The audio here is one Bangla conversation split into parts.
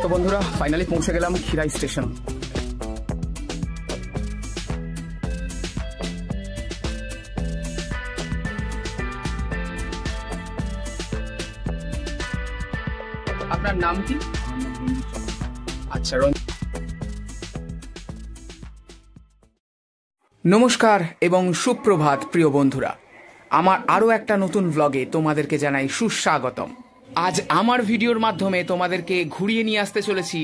তো বন্ধুরা ফাইনালি পৌঁছে গেলাম খিরাই স্টেশন। আপনার নাম কি? আচ্ছা, নমস্কার এবং সুপ্রভাত প্রিয় বন্ধুরা, আমার আরো একটা নতুন ব্লগে তোমাদেরকে জানাই সুস্বাগতম। আজ আমার ভিডিওর মাধ্যমে তোমাদেরকে ঘুরিয়ে নিয়ে আসতে চলেছি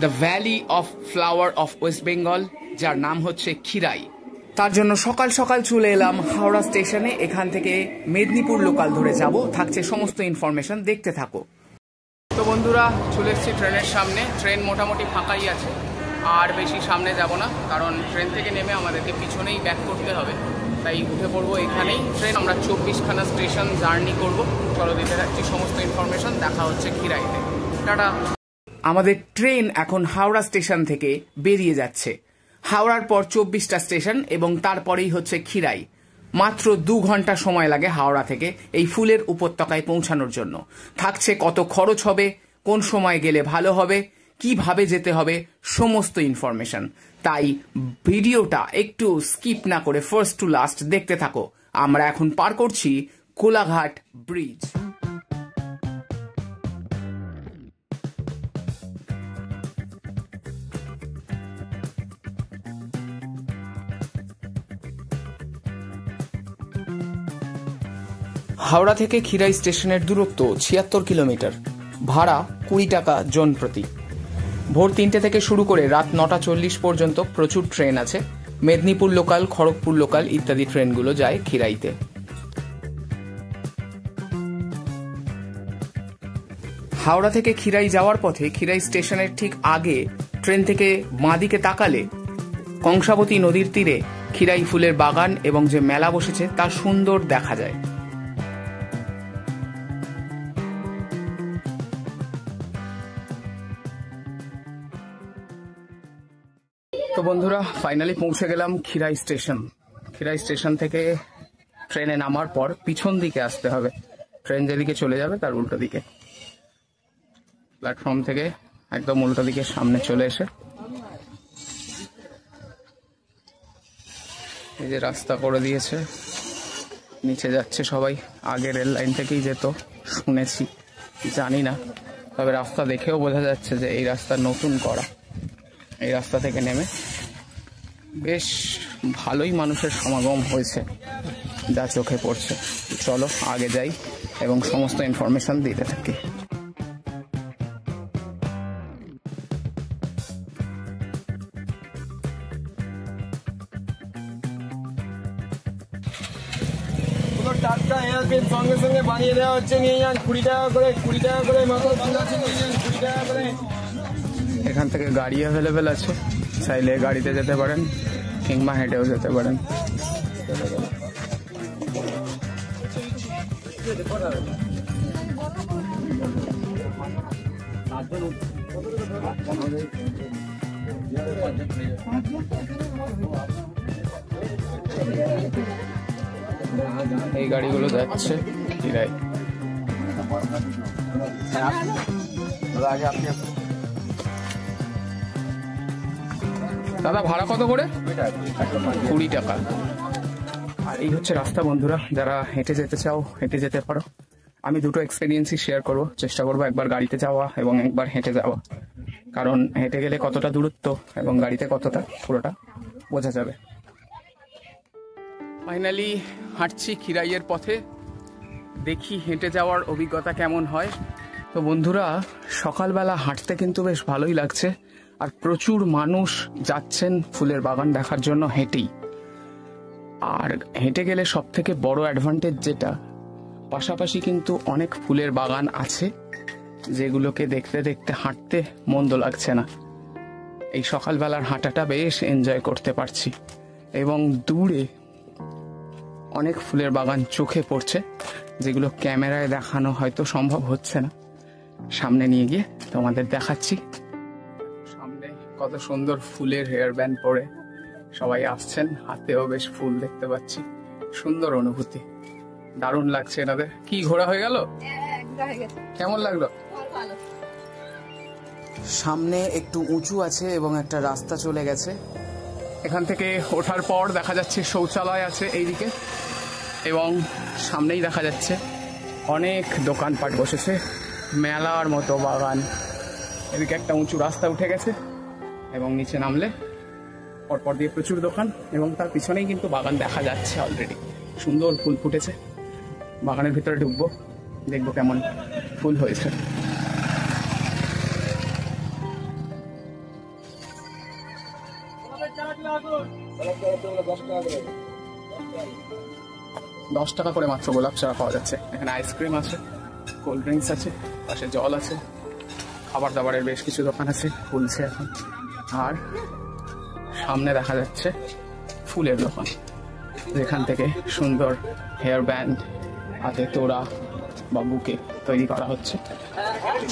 the valley of flower of West Bengal, যার নাম হচ্ছে খিরাই। তার জন্য সকাল সকাল চলে এলাম হাওড়া স্টেশনে। এখান থেকে মেদিনীপুর লোকাল ধরে যাব, থাকছে সমস্ত ইনফরমেশন, দেখতে থাকো। তো বন্ধুরা চলে এসেছি ট্রেনের সামনে। ট্রেন মোটামুটি ফাঁকাই আছে, আর বেশি সামনে যাব না, কারণ ট্রেন থেকে নেমে আমাদেরকে পিছনেই ব্যাক করতে হবে, তাই উঠে পড়বো এখানেই। ট্রেন আমরা 24খানা স্টেশন জার্নি করব। চলো দিতে থাকছি সমস্ত ইনফরমেশন। দেখা হচ্ছে খিরাইতে। টাটা। আমাদের ট্রেন এখন হাওড়া স্টেশন থেকে বেরিয়ে যাচ্ছে। হাওড়ার পর 24টা স্টেশন এবং তারপরেই হচ্ছে খিরাই। মাত্র 2 ঘন্টা সময় লাগে হাওড়া থেকে এই ফুলের উপত্যকায় পৌঁছানোর জন্য। থাকছে কত খরচ হবে, কোন সময় গেলে ভালো হবে, কিভাবে যেতে হবে, সমস্ত ইনফরমেশন। তাই ভিডিওটা একটু স্কিপ না করে ফার্স্ট টু লাস্ট দেখতে থাকো। আমরা এখন পার করছি কোলাঘাট ব্রিজ। হাওড়া থেকে খিরাই স্টেশনের দূরত্ব 76 কিলোমিটার। ভাড়া 20 টাকা জন প্রতি। ভোর 3টে থেকে শুরু করে রাত 9টা 40 পর্যন্ত প্রচুর ট্রেন আছে। মেদিনীপুর লোকাল, খড়গপুর লোকাল ইত্যাদি ট্রেনগুলো যায় খিরাইতে। হাওড়া থেকে খিরাই যাওয়ার পথে খিরাই স্টেশনের ঠিক আগে ট্রেন থেকে বাঁদিকে তাকালে কংসাবতী নদীর তীরে খিরাই ফুলের বাগান এবং যে মেলা বসেছে তা সুন্দর দেখা যায়। তো বন্ধুরা ফাইনালি পৌঁছে গেলাম খিরাই স্টেশন। খিরাই স্টেশন থেকে ট্রেনে নামার পর পিছন দিকে আসতে হবে। ট্রেন যেদিকে চলে যাবে তার উল্টো দিকে, প্ল্যাটফর্ম থেকে একদম উল্টো দিকে সামনে চলে এসে এই যে রাস্তা করে দিয়েছে, নিচে যাচ্ছে সবাই। আগে রেল লাইন থেকেই যেত শুনেছি, জানি না, তবে রাস্তা দেখেও বোঝা যাচ্ছে যে এই রাস্তা নতুন করা। এই রাস্তা থেকে নেমে বেশ ভালোই মানুষের সমাগম হয়েছে, যা চোখে পড়ছে। চলো আগে যাই এবং সমস্ত ইনফরমেশন দিতে থাকি। সঙ্গে সঙ্গে বানিয়ে দেওয়া হচ্ছে, নিয়ে যান 20 টাকা করে, 20 টাকা করে মাত্র 20 টাকা করে। এখান থেকে গাড়ি অ্যাভেলেবেল আছে, চাইলে গাড়িতে যেতে পারেন কিংবা হেঁটেও যেতে পারেন। এই গাড়িগুলো যাচ্ছে খিরাই। দাদা ভাড়া কত করে? 20 টাকা। আর এই হচ্ছে রাস্তা বন্ধুরা, যারা হেঁটে যেতে চাও হেঁটে যেতে পারো। আমি দুটো এক্সপিরিয়েন্সই শেয়ার করব, চেষ্টা করবো একবার গাড়িতে যাওয়া এবং একবার হেঁটে যাওয়া, কারণ হেঁটে গেলে কতটা দূরত্ব এবং গাড়িতে কতটা পুরোটা বোঝা যাবে। ফাইনালি হাঁটছি খিরাইয়ের পথে, দেখি হেঁটে যাওয়ার অভিজ্ঞতা কেমন হয়। তো বন্ধুরা সকালবেলা হাঁটতে কিন্তু বেশ ভালোই লাগছে, আর প্রচুর মানুষ যাচ্ছেন ফুলের বাগান দেখার জন্য হেঁটেই। আর হেঁটে গেলে সব থেকে বড় অ্যাডভান্টেজ যেটা, পাশাপাশি কিন্তু অনেক ফুলের বাগান আছে যেগুলোকে দেখতে দেখতে হাঁটতে মন্দ লাগছে না। এই সকালবেলার হাঁটাটা বেশ এনজয় করতে পারছি এবং দূরে অনেক ফুলের বাগান চোখে পড়ছে, যেগুলো ক্যামেরায় দেখানো হয়তো সম্ভব হচ্ছে না। সামনে নিয়ে গিয়ে তোমাদের দেখাচ্ছি। সামনে কত সুন্দর ফুলের হেয়ার ব্যান্ড পরে সবাই আসছেন, হাতেও বেশ ফুল দেখতে পাচ্ছি। সুন্দর অনুভূতি, দারুণ লাগছে এনাদের। কি ঘোরা হয়ে গেল? কেমন লাগলো? সামনে একটু উঁচু আছে এবং একটা রাস্তা চলে গেছে। এখান থেকে ওঠার পর দেখা যাচ্ছে শৌচালয় আছে এইদিকে, এবং সামনেই দেখা যাচ্ছে অনেক দোকানপাট বসেছে, মেলার মতো বাগান। এদিকে একটা উঁচু রাস্তা উঠে গেছে এবং নিচে নামলে পরপর দিয়ে প্রচুর দোকান, এবং তার পিছনেই কিন্তু বাগান দেখা যাচ্ছে অলরেডি। সুন্দর ফুল ফুটেছে। বাগানের ভিতরে ঢুকবো, দেখবো কেমন ফুল হয়েছে। $10 করে মাত্র গোলাপ চারা পাওয়া যাচ্ছে। এখানে আইসক্রিম আছে, কোল্ড ড্রিঙ্কস আছে, পাশে জল আছে, খাবার দাবারের বেশ কিছু দোকান আছে, খুলছে এখন। আর সামনে দেখা যাচ্ছে ফুলের দোকান, যেখান থেকে সুন্দর হেয়ার ব্যান্ড, হাতে তোড়া বা বুকে তৈরি করা হচ্ছে।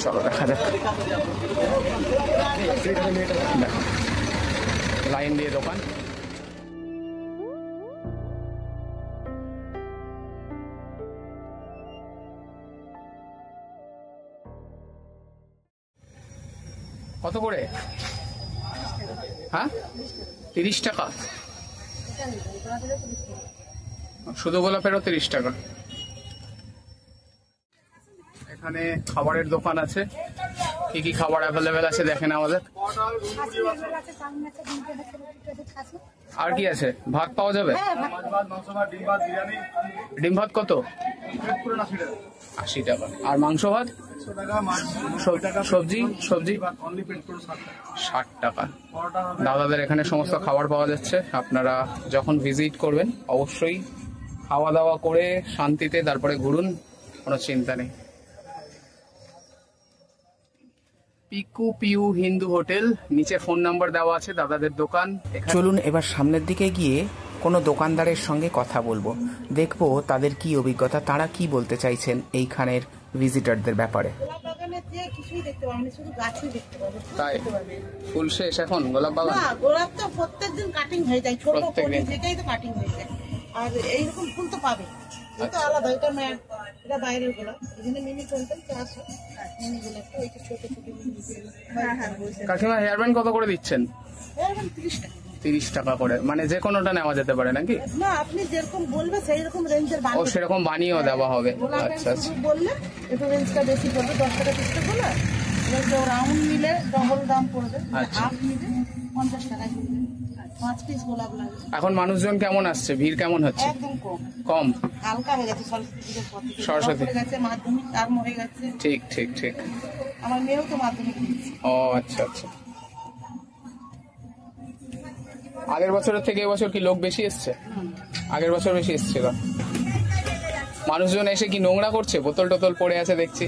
চলো দেখা যাক। দেখো লাইন দিয়ে দোকান। কত করে? হ্যাঁ, 30 টাকা। শুধু গোলাপেরও 30 টাকা। এখানে খাবারের দোকান আছে, কি কি খাবার অ্যাভেলেবেল আছে দেখেন আমাদের। আর কি আছে? ভাত পাওয়া যাবে? ডিম ভাত কত? 80 টাকা। আর মাংস ভাত? সবজি 60 টাকা। দাদাদের এখানে সমস্ত খাবার পাওয়া যাচ্ছে। আপনারা যখন ভিজিট করবেন অবশ্যই খাওয়া দাওয়া করে শান্তিতে তারপরে ঘুরুন, কোনো চিন্তা নেই। পিকু পিউ হিন্দু হোটেল, নিচে ফোন নাম্বার দেওয়া আছে দাদাদের দোকান। চলুন এবার সামনের দিকে গিয়ে কোনো দোকানদারের সঙ্গে কথা বলবো, দেখবো তাদের কি অভিজ্ঞতা, তারা কি বলতে চাইছেন এইখানের ভিজিটরদের ব্যাপারে। তাই ফুল শেষ এখন গোলাপ বাগান? গোলাপ তো প্রত্যেকদিন কাটিং হয়ে যায়, ছোট যেটাই তো কাটিং হয়ে যায়। আর এইরকম ফুল তো পাবে, এটা আলাদা, এটা ম্যাট, এটা বাইরের গোলাপ। এখানে মিনি কোনটা 400 মিনি গোলাপ, এটা ছোট ছোট। কাকিমা হেয়ার ব্যান্ড কত করে দিচ্ছেন? হেয়ার ব্যান্ড 30 টাকা। 30 টাকা করে, মানে যে কোনোটা নেওয়া যেতে পারে নাকি? না, আপনি যেরকম বলবে সেই রকম রেঞ্জের বানিয়ে। ও সেরকম বানিয়েও দেওয়া হবে। আচ্ছা আচ্ছা। বললে একটু রেঞ্জটা বেশি পড়বে, 10 টাকা 30 টাকা বলে। এবার রাউন্ড নিলে ডবল দাম পড়বে, হাফ নিলে 50 টাকা পড়বে। 5 পিস গোলাপ লাগবে। এখন মানুষজন কেমন আসছে, ভিড় কেমন হচ্ছে? একদম কম কম, হালকা হয়ে গেছে। সরস্বতী পুজোর পর থেকে সরস্বতী গেছে, মাধ্যমিক তার মরে গেছে। ঠিক ঠিক ঠিক। আমার মেয়েও তো মাধ্যমিক দিচ্ছে। ও আচ্ছা আচ্ছা। আগের বছরের থেকে এবছর কি লোক বেশি এসছে? আগের বছর বেশি এসছিল। মানুষজন এসে কি নোংরা করছে? বোতল টোতল পড়ে আছে দেখছি।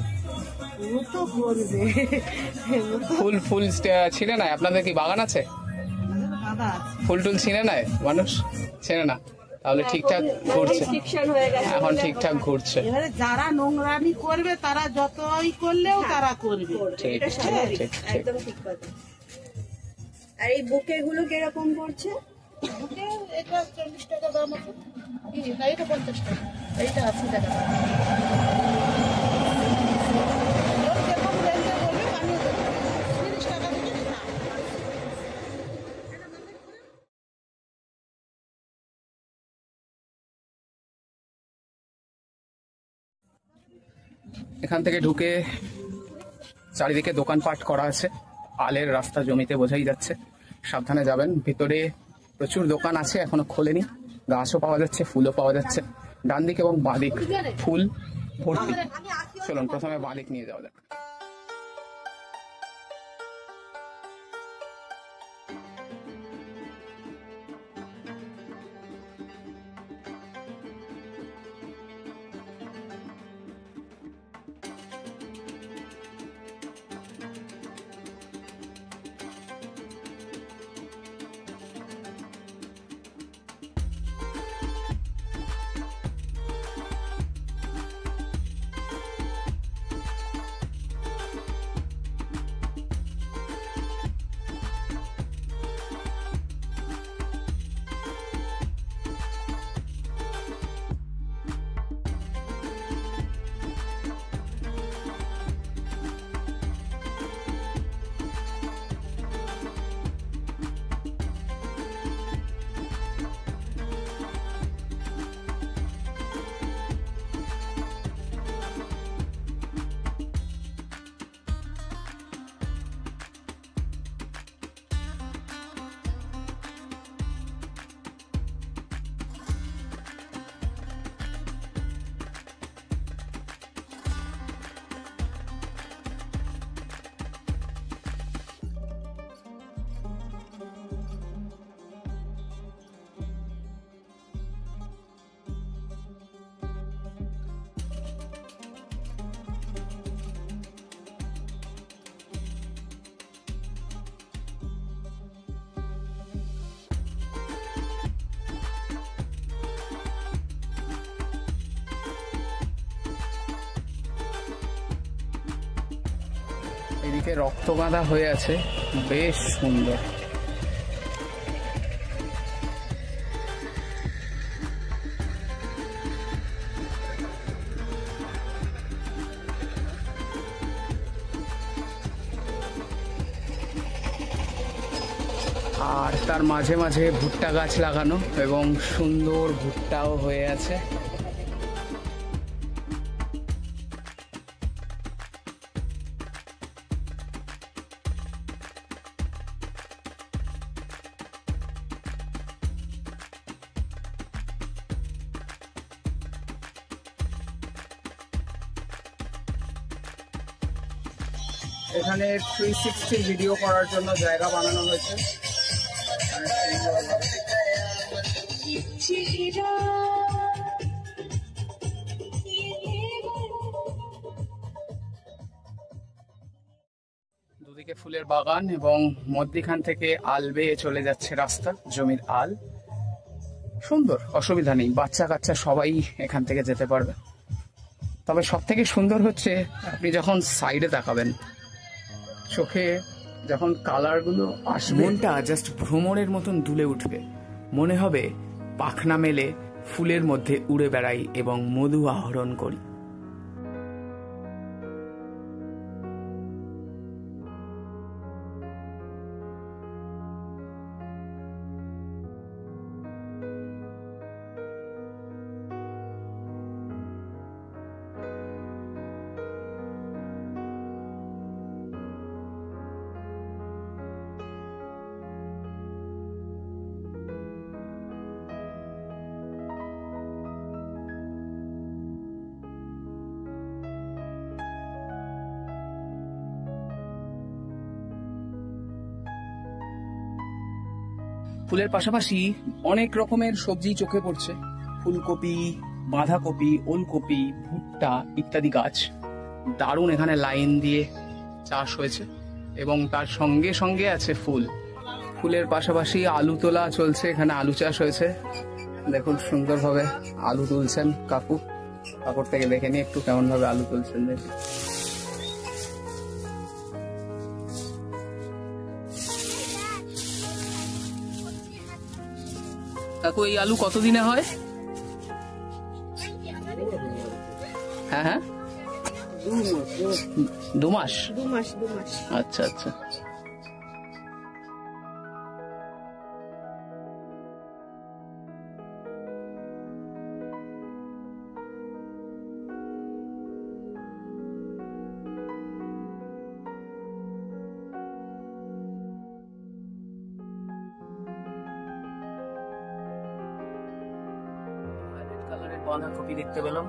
ফুল ফুল ছিঁড়ে নেয়? আপনাদের কি বাগান আছে? ফুল টুল ছিঁড়ে নেয় মানুষ? ছেড়ে না, তাহলে ঠিকঠাক ঘুরছে এখন, ঠিকঠাক ঘুরছে। এবারে যারা নোংরামি করবে তারা যতই করলেও তারা করবে। ঠিক ঠিক একদম ঠিক কথা। আর এই বুকে গুলো কিরকম পড়ছে? বুকে এটা 40 টাকা দাম আছে, এটা 50 টাকা, এইটা 80 টাকা। এখান থেকে ঢুকে চারিদিকে দোকানপাট করা আছে, আলের রাস্তা জমিতে বোঝাই যাচ্ছে। সাবধানে যাবেন, ভিতরে প্রচুর দোকান আছে, এখনো খোলেনি। গাছও পাওয়া যাচ্ছে, ফুলও পাওয়া যাচ্ছে। ডান দিক এবং বাঁ দিক ফুল ভর্তি। চলুন প্রথমে বাঁ দিক নিয়ে যাওয়া যাক। চারিদিকে রক্তগাঁদা হয়ে আছে, বেশ সুন্দর। আর তার মাঝে মাঝে ভুট্টা গাছ লাগানো এবং সুন্দর ভুট্টাও হয়ে আছে। এখানে 360 ভিডিও করার জন্য জায়গা বানানো হয়েছে। দুদিকে ফুলের বাগান এবং মধ্যিখান থেকে আল বেয়ে চলে যাচ্ছে রাস্তা, জমির আল। সুন্দর, অসুবিধা নেই, বাচ্চা কাচ্চা সবাই এখান থেকে যেতে পারবে। তবে সব থেকে সুন্দর হচ্ছে আপনি যখন সাইডে তাকাবেন, চোখে যখন কালারগুলো আসবে, মনটা জাস্ট ভ্রমণের মতন দুলে উঠবে। মনে হবে পাখনা মেলে ফুলের মধ্যে উড়ে বেড়াই এবং মধু আহরণ করি। ফুলের পাশাপাশি অনেক রকমের সবজি চোখে পড়ছে, ফুলকপি, বাঁধাকপি, ওলকপি, ভুট্টা ইত্যাদি গাছ দারুণ এখানে লাইন দিয়ে চাষ হয়েছে এবং তার সঙ্গে সঙ্গে আছে ফুল। ফুলের পাশাপাশি আলু তোলা চলছে, এখানে আলু চাষ হয়েছে। দেখুন সুন্দরভাবে আলু তুলছেন কাকু। কাকুর থেকে দেখে নিই একটু কেমন ভাবে আলু তুলছেন দেখি। কাকু এই আলু কতদিনে হয়? হ্যাঁ হ্যাঁ, 2 মাস। আচ্ছা আচ্ছা। কালারের বাঁধাকপি দেখতে পেলাম।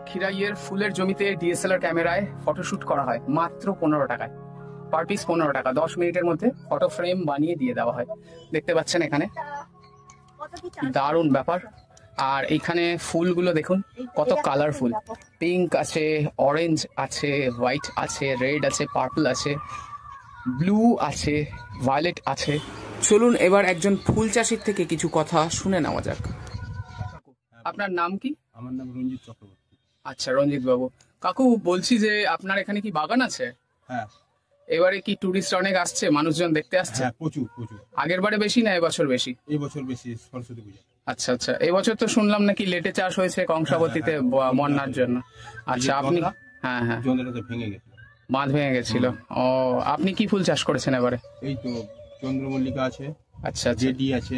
খিরাইয়ের ফুলের জমিতে ডিএসএলআর ক্যামেরায় ফটোশুট করা হয় মাত্র 15 টাকায়, পার পিস 15 টাকা। 10 মিনিটের মধ্যে ফটো ফ্রেম বানিয়ে দিয়ে দেওয়া হয়। দেখতে পাচ্ছেন এখানে, দারুণ ব্যাপার। আর এখানে ফুলগুলো দেখুন কত কালারফুল, পিঙ্ক আছে, অরেঞ্জ আছে, হোয়াইট আছে, রেড আছে, পার্পল আছে, ব্লু আছে, ভায়োলেট আছে। চলুন এবার একজন ফুল চাষির থেকে কিছু কথা শুনে নেওয়া যাক। আপনার নাম কি? আমার নাম রঞ্জিত চক্রবর্তী। আচ্ছা রঞ্জিত বাবু। কাকু বলছি যে আপনার এখানে কি বাগান আছে? হ্যাঁ। এবারে কি টুরিস্ট অনেক আসছে, মানুষজন দেখতে আসছে? হ্যাঁ, প্রচুর প্রচুর। আগের বারে বেশি না এবছর বেশি? এই বছর বেশি, সরস্বতী পূজা। আচ্ছা আচ্ছা। এবছর তো শুনলাম নাকি লেটে চাষ হয়েছে কংসাবতীতে বন্যার জন্য। আচ্ছা আপনি? হ্যাঁ হ্যাঁ, চন্দ্রনাথে ভেঙে গেছে, বাঁধ ভেঙে গেছিল। ও, আপনি কি ফুল চাষ করেছেন এবারে? এই তো চন্দ্রমল্লিকা আছে, আচ্ছা আচ্ছা। জেডি আছে,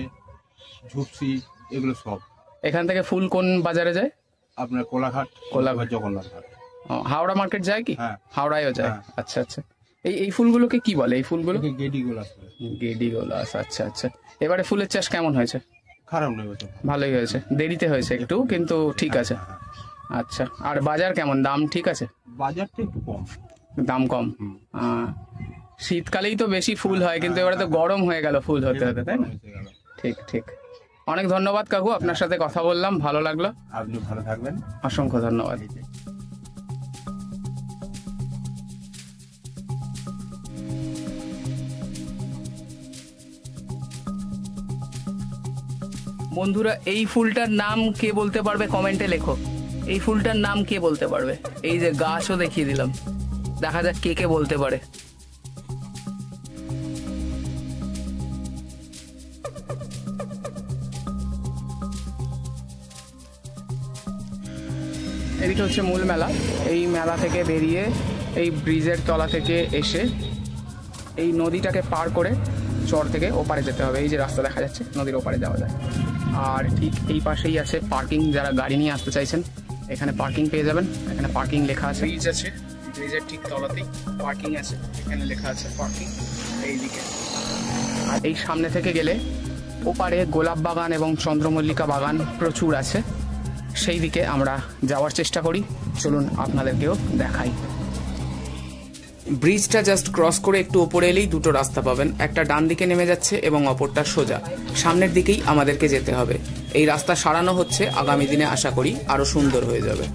ঝুপসি, এগুলো সব। এখান থেকে ফুল কোন বাজারে যায়? আপনার কোলাঘাট, কোলাঘাট, জগন্নাথ ঘাট। হাওড়া মার্কেট যায় কি? হ্যাঁ, হাওড়ায়ও যায়। হ্যাঁ। আচ্ছা আচ্ছা। এই ফুলগুলোকে কি বলে? এই ফুলগুলো গেডি গোলাপ। গেডি গোলাস। আচ্ছা আচ্ছা। এবারে ফুলের চাষ কেমন হয়েছে? খারাপ নয় বছর, ভালোই হয়েছে, দেরিতে হয়েছে একটু, কিন্তু ঠিক আছে। আচ্ছা, আর বাজার কেমন? দাম ঠিক আছে? বাজারটা একটু কম, দাম কম। শীতকালেই তো বেশি ফুল হয়, কিন্তু এবারে তো গরম হয়ে গেল ফুল হতে হতে, তাই না? ঠিক ঠিক। অনেক ধন্যবাদ কাকু, আপনার সাথে কথা বললাম, ভালো লাগলো। আপনি ভালো থাকবেন, অসংখ্য ধন্যবাদ। বন্ধুরা, এই ফুলটার নাম কে বলতে পারবে কমেন্টে লেখো। এই ফুলটার নাম কে বলতে পারবে? এই যে গাছও দেখিয়ে দিলাম, দেখা যাক কে কে বলতে পারে। এদিকে হচ্ছে মূল মেলা। এই মেলা থেকে বেরিয়ে এই ব্রিজের তলা থেকে এসে এই নদীটাকে পার করে চর থেকে ওপারে যেতে হবে। এই যে রাস্তা দেখা যাচ্ছে, নদীর ওপারে যাওয়া যায়। আর ঠিক এই পাশেই আছে পার্কিং, যারা গাড়ি নিয়ে আসতে চাইছেন এখানে পার্কিং পেয়ে যাবেন। এখানে পার্কিং লেখা আছে, ব্রিজ আছে, ব্রিজের ঠিক তলাতেই পার্কিং আছে, এখানে লেখা আছে পার্কিং এইদিকে। আর এই সামনে থেকে গেলে ওপারে গোলাপ বাগান এবং চন্দ্রমল্লিকা বাগান প্রচুর আছে, সেই দিকে আমরা যাওয়ার চেষ্টা করি। চলুন আপনাদেরকেও দেখাই। ব্রিজটা জাস্ট ক্রস করে একটু ওপরে এলেই দুটো রাস্তা পাবেন, একটা ডান দিকে নেমে যাচ্ছে এবং অপরটা সোজা। সামনের দিকেই আমাদেরকে যেতে হবে। এই রাস্তা সারানো হচ্ছে, আগামী দিনে আশা করি আরো সুন্দর হয়ে যাবে।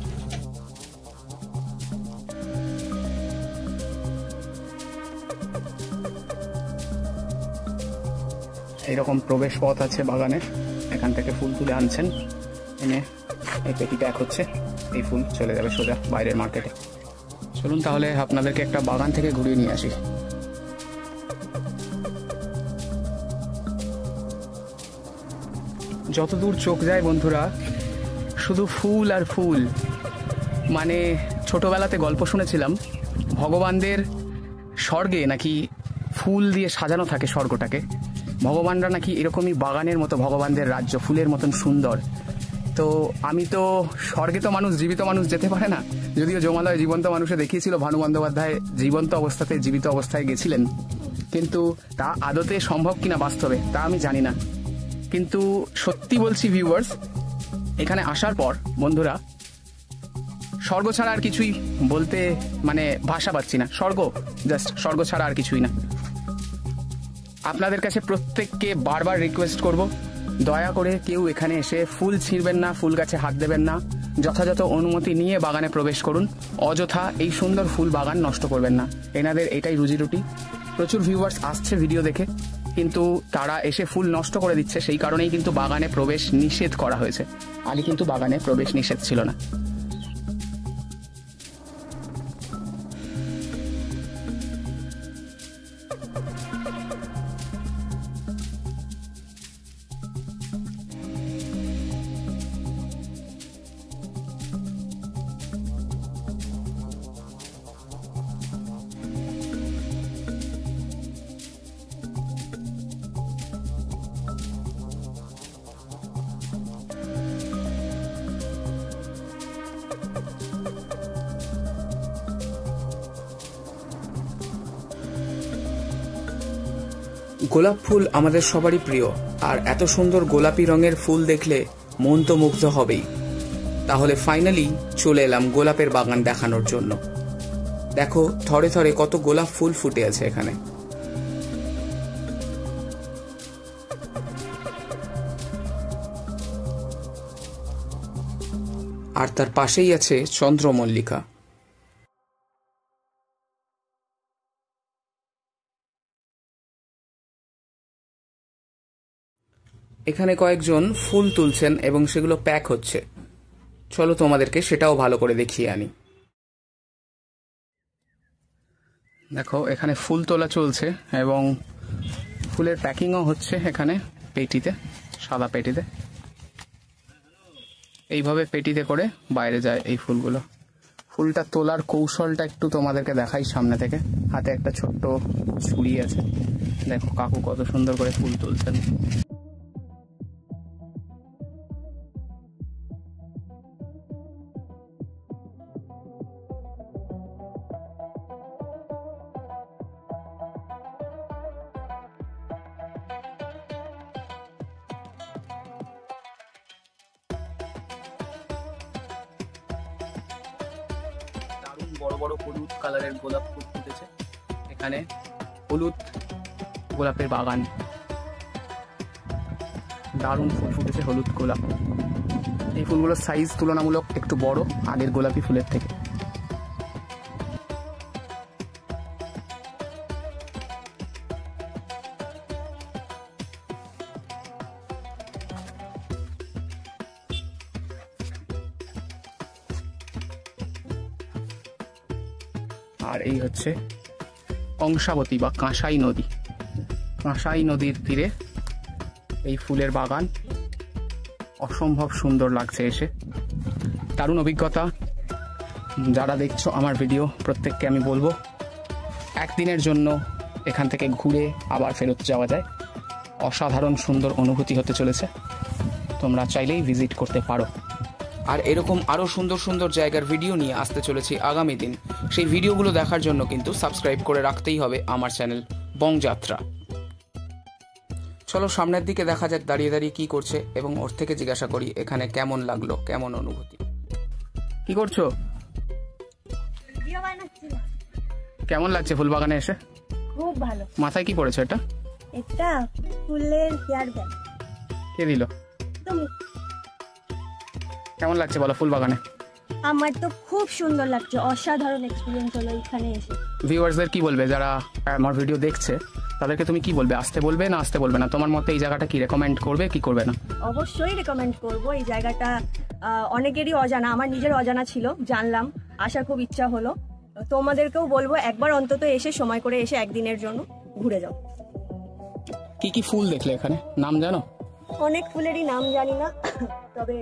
এইরকম প্রবেশ পথ আছে বাগানের, এখান থেকে ফুল তুলে আনছেন, এনে এই পেটি প্যাক হচ্ছে, এই ফুল চলে যাবে সোজা বাইরের মার্কেটে। চলুন তাহলে আপনাদেরকে একটা বাগান থেকে ঘুরিয়ে নিয়ে আসি। যতদূর চোখ যায় বন্ধুরা, শুধু ফুল আর ফুল। মানে ছোটবেলাতে গল্প শুনেছিলাম, ভগবানদের স্বর্গে নাকি ফুল দিয়ে সাজানো থাকে স্বর্গটাকে। ভগবানরা নাকি এরকমই বাগানের মতো, ভগবানদের রাজ্য ফুলের মতন সুন্দর। তো আমি তো স্বর্গে তো মানুষ, জীবিত মানুষ যেতে পারে না, যদিও জমালয় জীবন্ত মানুষে দেখিয়েছিল, ভানু বন্দ্যোপাধ্যায় জীবন্ত অবস্থাতে জীবিত অবস্থায় গেছিলেন, কিন্তু তা আদতে সম্ভব কিনা বাস্তবে তা আমি জানি না। কিন্তু সত্যি বলছি ভিউয়ার্স, এখানে আসার পর বন্ধুরা স্বর্গ ছাড়া আর কিছুই বলতে মানে ভাষা পাচ্ছি না। স্বর্গ, জাস্ট স্বর্গ ছাড়া আর কিছুই না। আপনাদের কাছে প্রত্যেককে বারবার রিকোয়েস্ট করব, দয়া করে কেউ এখানে এসে ফুল ছিঁড়বেন না, ফুল গাছে হাত দেবেন না, যথাযথ অনুমতি নিয়ে বাগানে প্রবেশ করুন। অযথা এই সুন্দর ফুল বাগান নষ্ট করবেন না, এনাদের এটাই রুজিরুটি। প্রচুর ভিউয়ার্স আসছে ভিডিও দেখে, কিন্তু তারা এসে ফুল নষ্ট করে দিচ্ছে, সেই কারণেই কিন্তু বাগানে প্রবেশ নিষেধ করা হয়েছে। আগে কিন্তু বাগানে প্রবেশ নিষেধ ছিল না। গোলাপ ফুল আমাদের সবারই প্রিয়, আর এত সুন্দর গোলাপি রঙের ফুল দেখলে মন তো মুগ্ধ হবেই। তাহলে ফাইনালি চলে এলাম গোলাপের বাগান দেখানোর জন্য। দেখো থরে থরে কত গোলাপ ফুল ফুটে আছে এখানে। আর তার পাশেই আছে চন্দ্রমল্লিকা। এখানে কয়েকজন ফুল তুলছেন এবং সেগুলো প্যাক হচ্ছে। চলো তোমাদেরকে সেটাও ভালো করে দেখিয়ে আনি। দেখো এখানে ফুল তোলা চলছে এবং ফুলের প্যাকিংও হচ্ছে এখানে পেটিতে, সাদা পেটিতে। এইভাবে পেটিতে করে বাইরে যায় এই ফুলগুলো। ফুলটা তোলার কৌশলটা একটু তোমাদেরকে দেখাই সামনে থেকে। হাতে একটা ছোট্ট ছুরি আছে, দেখো কাকু কত সুন্দর করে ফুল তুলছেন। বড় বড় হলুদ কালারের গোলাপ ফুল ফুটেছে এখানে। হলুদ গোলাপের বাগান, দারুণ ফুল ফুটেছে হলুদ গোলাপ। এই ফুলগুলোর সাইজ তুলনামূলক একটু বড় আগের গোলাপি ফুলের থেকে। আর এই হচ্ছে কংসাবতী বা কাঁসাই নদী। কাঁসাই নদীর তীরে এই ফুলের বাগান, অসম্ভব সুন্দর লাগছে এসে, দারুণ অভিজ্ঞতা। যারা দেখছো আমার ভিডিও প্রত্যেককে আমি বলবো একদিনের জন্য এখান থেকে ঘুরে আবার ফেরত যাওয়া যায়। অসাধারণ সুন্দর অনুভূতি হতে চলেছে, তোমরা চাইলেই ভিজিট করতে পারো। আর এরকম আরও সুন্দর সুন্দর জায়গার ভিডিও নিয়ে আসতে চলেছি আগামী দিন। সেই ভিডিওগুলো দেখার জন্য কিন্তু সাবস্ক্রাইব করে রাখতেই হবে আমার চ্যানেল বংযাত্রা। চলো সামনের দিকে দেখা যাক দাঁড়িয়ে দাঁড়িয়ে কি করছে এবং ওর থেকে জিজ্ঞাসা করি এখানে কেমন লাগলো, কেমন অনুভূতি। কি করছো? কেমন লাগছে ফুল বাগানে এসে? খুব ভালো। মাথায় কি পড়েছো এটা? এটা ফুলের হেয়ার ব্যান্ড। কে দিল? তুমি। কেমন লাগছে বলো ফুল বাগানে? আমার তো খুব সুন্দর লাগছে, অসাধারণ এক্সপিরিয়েন্স হলো এখানে এসে। ভিউয়ার্সদের কি বলবে যারা আমার ভিডিও দেখছে, তাদেরকে তুমি কি বলবে? আসতে বলবে না আসতে বলবে না? তোমার মতে এই জায়গাটা কি রেকমেন্ড করবে কি করবে না? অবশ্যই রেকমেন্ড করব। এই জায়গাটা অনেকেরই অজানা, আমার নিজের অজানা ছিল, জানলাম, আসার খুব ইচ্ছা হলো। তোমাদেরকেও বলবো একবার অন্তত এসে সময় করে এসে একদিনের জন্য ঘুরে যাও। কি কি ফুল দেখলে এখানে, নাম জানো? অনেক ফুলেরই নাম জানি না, তবে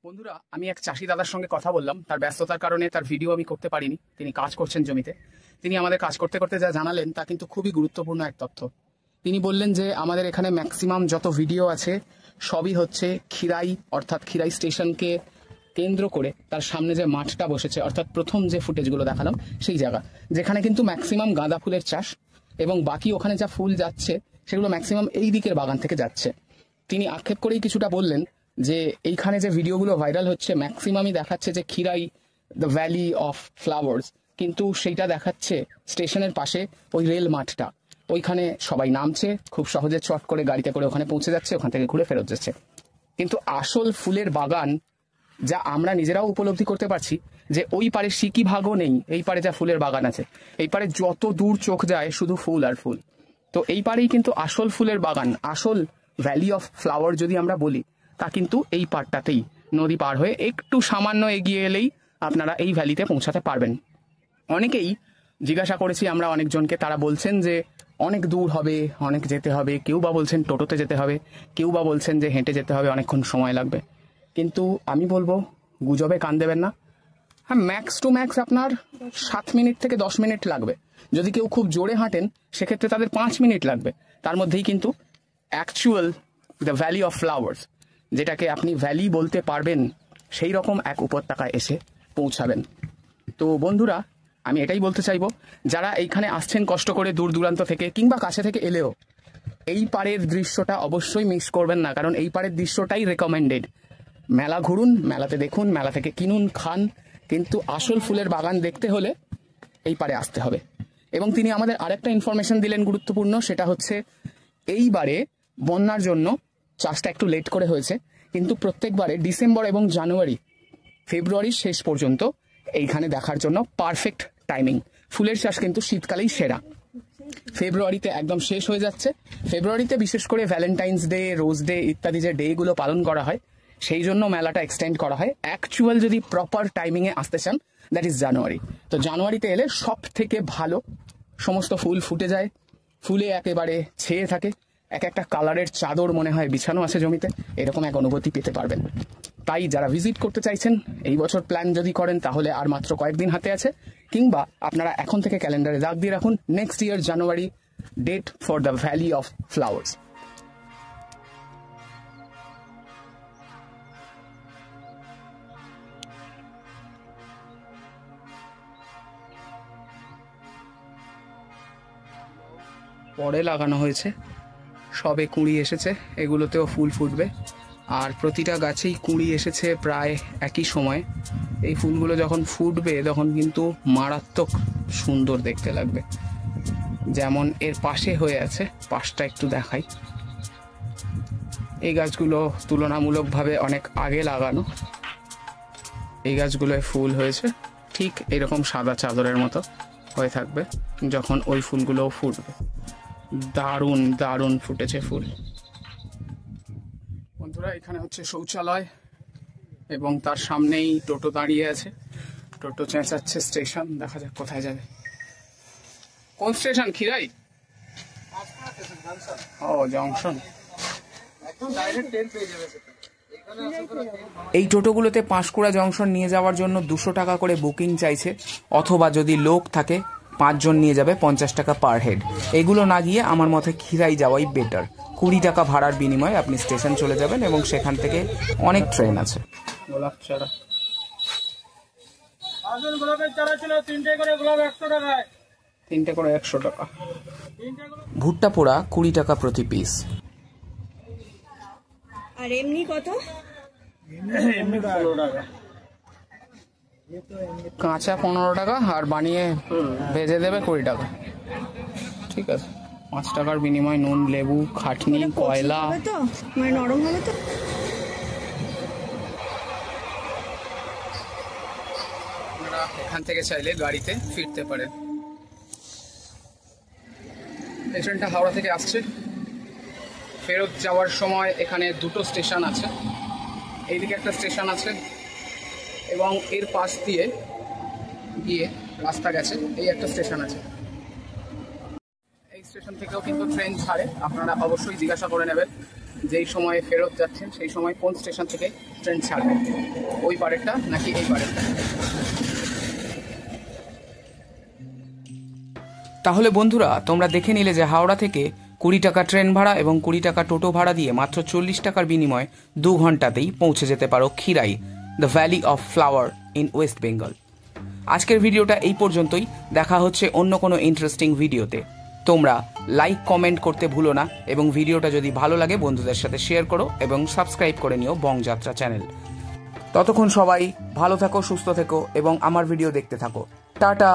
বন্ধুরা, আমি এক চাষি দাদার সঙ্গে কথা বললাম। তার ব্যস্ততার কারণে তার ভিডিও আমি করতে পারিনি, তিনি কাজ করছেন জমিতে। তিনি আমাদের কাজ করতে করতে যা জানালেন তা কিন্তু খুবই গুরুত্বপূর্ণ এক তথ্য। তিনি বললেন যে আমাদের এখানে ম্যাক্সিমাম যত ভিডিও আছে সবই হচ্ছে খিরাই, অর্থাৎ খিরাই স্টেশনকে কেন্দ্র করে তার সামনে যে মাঠটা বসেছে, অর্থাৎ প্রথম যে ফুটেজগুলো দেখালাম সেই জায়গা, যেখানে কিন্তু ম্যাক্সিমাম গাঁদা ফুলের চাষ, এবং বাকি ওখানে যা ফুল যাচ্ছে সেগুলো ম্যাক্সিমাম এই দিকের বাগান থেকে যাচ্ছে। তিনি আক্ষেপ করেই কিছুটা বললেন যে এইখানে যে ভিডিওগুলো ভাইরাল হচ্ছে ম্যাক্সিমামই দেখাচ্ছে যে Khirai the valley of flowers, কিন্তু সেইটা দেখাচ্ছে স্টেশনের পাশে ওই রেল মাঠটা। ওইখানে সবাই নামছে, খুব সহজে চট করে গাড়িতে করে ওখানে পৌঁছে যাচ্ছে, ওখান থেকে ঘুরে ফেরত যাচ্ছে। কিন্তু আসল ফুলের বাগান যা আমরা নিজেরাও উপলব্ধি করতে পারছি যে ওই পারে সিকি ভাগও নেই, এই পারে যা ফুলের বাগান আছে, এই পারে যত দূর চোখ যায় শুধু ফুল আর ফুল। তো এই পারেই কিন্তু আসল ফুলের বাগান, আসল ভ্যালি অফ ফ্লাওয়ার যদি আমরা বলি, তা কিন্তু এই পারটাতেই। নদী পার হয়ে একটু সামান্য এগিয়ে এলেই আপনারা এই ভ্যালিতে পৌঁছাতে পারবেন। অনেকেই জিজ্ঞাসা করেছি আমরা অনেকজনকে, তারা বলছেন যে অনেক দূর হবে, অনেক যেতে হবে, কেউ বা বলছেন টোটোতে যেতে হবে, কেউ বা বলছেন যে হেঁটে যেতে হবে, অনেকক্ষণ সময় লাগবে। কিন্তু আমি বলবো গুজবে কান দেবেন না। হ্যাঁ, ম্যাক্স টু ম্যাক্স আপনার 7 মিনিট থেকে 10 মিনিট লাগবে। যদি কেউ খুব জোরে হাঁটেন সেক্ষেত্রে তাদের 5 মিনিট লাগবে। তার মধ্যেই কিন্তু actual the valley of flowers, যেটাকে আপনি ভ্যালি বলতে পারবেন, সেই রকম এক উপত্যকায় এসে পৌঁছাবেন। তো বন্ধুরা, আমি এটাই বলতে চাইবো, যারা এইখানে আসছেন কষ্ট করে দূর দূরান্ত থেকে কিংবা কাছে থেকে এলেও, এই পাড়ের দৃশ্যটা অবশ্যই মিস করবেন না, কারণ এই পাড়ের দৃশ্যটাই রেকমেন্ডেড। মেলা ঘুরুন, মেলাতে দেখুন, মেলা থেকে কিনুন, খান, কিন্তু আসল ফুলের বাগান দেখতে হলে এই পাড়ে আসতে হবে। এবং তিনি আমাদের আরেকটা ইনফরমেশন দিলেন গুরুত্বপূর্ণ, সেটা হচ্ছে এইবারে বন্যার জন্য চাষটা একটু লেট করে হয়েছে, কিন্তু প্রত্যেকবারে ডিসেম্বর এবং জানুয়ারি, ফেব্রুয়ারির শেষ পর্যন্ত এইখানে দেখার জন্য পারফেক্ট টাইমিং। ফুলের চাষ কিন্তু শীতকালেই সেরা। ফেব্রুয়ারিতে একদম শেষ হয়ে যাচ্ছে। ফেব্রুয়ারিতে বিশেষ করে ভ্যালেন্টাইন্স ডে, রোজ ডে ইত্যাদি যে ডেগুলো পালন করা হয়, সেই জন্য মেলাটা এক্সটেন্ড করা হয়। অ্যাকচুয়াল যদি প্রপার টাইমিংয়ে আসতে চান, দ্যাট ইজ জানুয়ারি। তো জানুয়ারিতে এলে সব থেকে ভালো, সমস্ত ফুল ফুটে যায়, ফুলে একেবারে ছেয়ে থাকে, এক একটা কালারের চাদর মনে হয় বিছানো আছে জমিতে, এরকম এক অনুভূতি পেতে পারবেন। তাই যারা ভিজিট করতে চাইছেন, এই বছর প্ল্যান যদি করেন তাহলে আর মাত্র কয়েকদিন হাতে আছে, কিংবা আপনারা এখন থেকে ক্যালেন্ডারে দাগ দিয়ে রাখুন next year January date for the valley of flowers. পরে লাগানো হয়েছে, সবে কুঁড়ি এসেছে, এগুলোতেও ফুল ফুটবে। আর প্রতিটা গাছেই কুঁড়ি এসেছে প্রায় একই সময়। এই ফুলগুলো যখন ফুটবে তখন কিন্তু মারাত্মক সুন্দর দেখতে লাগবে। যেমন এর পাশে হয়ে আছে, পাশটা একটু দেখাই। এই গাছগুলো তুলনামূলকভাবে অনেক আগে লাগানো। এই গাছগুলোয় ফুল হয়েছে ঠিক এরকম সাদা চাদরের মতো হয়ে থাকবে যখন ওই ফুলগুলোও ফুটবে। দারুণ দারুণ ফুটেছে ফুল। বন্ধুরা, এখানে হচ্ছে শৌচালয় এবং তার সামনেই টোটো দাঁড়িয়ে আছে। টোটো চেঁচাচ্ছে স্টেশন, দেখা যাক কোথায় যাবে। কোন স্টেশন? খিরাই? ও, জংশন। এই টোটোগুলোতে পাঁশকুড়া জংশন নিয়ে যাওয়ার জন্য 200 টাকা করে বুকিং চাইছে, অথবা যদি লোক থাকে 5 জন নিয়ে যাবে 50 টাকা পার হেড। এগুলো না গিয়ে আমার মতে খিরাই যাওয়াই বেটার। 20 টাকা ভাড়ার বিনিময়ে আপনি স্টেশন চলে যাবেন এবং সেখান থেকে অনেক ট্রেন আছে। গোলাপ চারা, গোলাপের চারা ছিল 3টে করে, গোলাপ 100 টাকায়। 3টে করে 100 টাকা। ভুট্টা পোড়া 20 টাকা প্রতি পিস। আর এমনি কত? এমনি 15 টাকা। কাঁচা 15 টাকা আর বানিয়ে ভেজে দেবে 20 টাকা। ঠিক আছে, 5 টাকার বিনিময়ে নুন, লেবু, খাটনি, কয়লা। তো মানে নরম হবে তো। আপনারা এখান থেকে চাইলে গাড়িতে ফিরতে পারেন। এই ট্রেনটা হাওড়া থেকে আসছে। ফেরত যাওয়ার সময় এখানে 2টো স্টেশন আছে। এইদিকে একটা স্টেশন আছে এবং এর পাশ দিয়ে গিয়ে রাস্তা গেছে, এই একটা স্টেশন আছে। এই স্টেশন থেকেও কিন্তু ট্রেন ছাড়ে। আপনারা অবশ্যই জিজ্ঞাসা করে নেবেন যেই সময়ে ফেরত যাচ্ছেন সেই সময় কোন স্টেশন থেকে ট্রেন ছাড়বে, ওই পারেরটা নাকি এই পারেরটা। তাহলে বন্ধুরা, তোমরা দেখে নিলে যে হাওড়া থেকে 20 টাকা ট্রেন ভাড়া এবং 20 টাকা টোটো ভাড়া দিয়ে মাত্র 40 টাকার বিনিময়ে 2 ঘন্টাতেই পৌঁছে যেতে পারো Khirai, the valley of flower in West Bengal. আজকের ভিডিওটা এই পর্যন্তই। দেখা হচ্ছে অন্য কোনো ইন্টারেস্টিং ভিডিওতে। তোমরা লাইক কমেন্ট করতে ভুলো না এবং ভিডিওটা যদি ভালো লাগে বন্ধুদের সাথে শেয়ার করো এবং সাবস্ক্রাইব করে নিও বংযাত্রা চ্যানেল। ততক্ষণ সবাই ভালো থাকো, সুস্থ থেকো এবং আমার ভিডিও দেখতে থাকো। টাটা।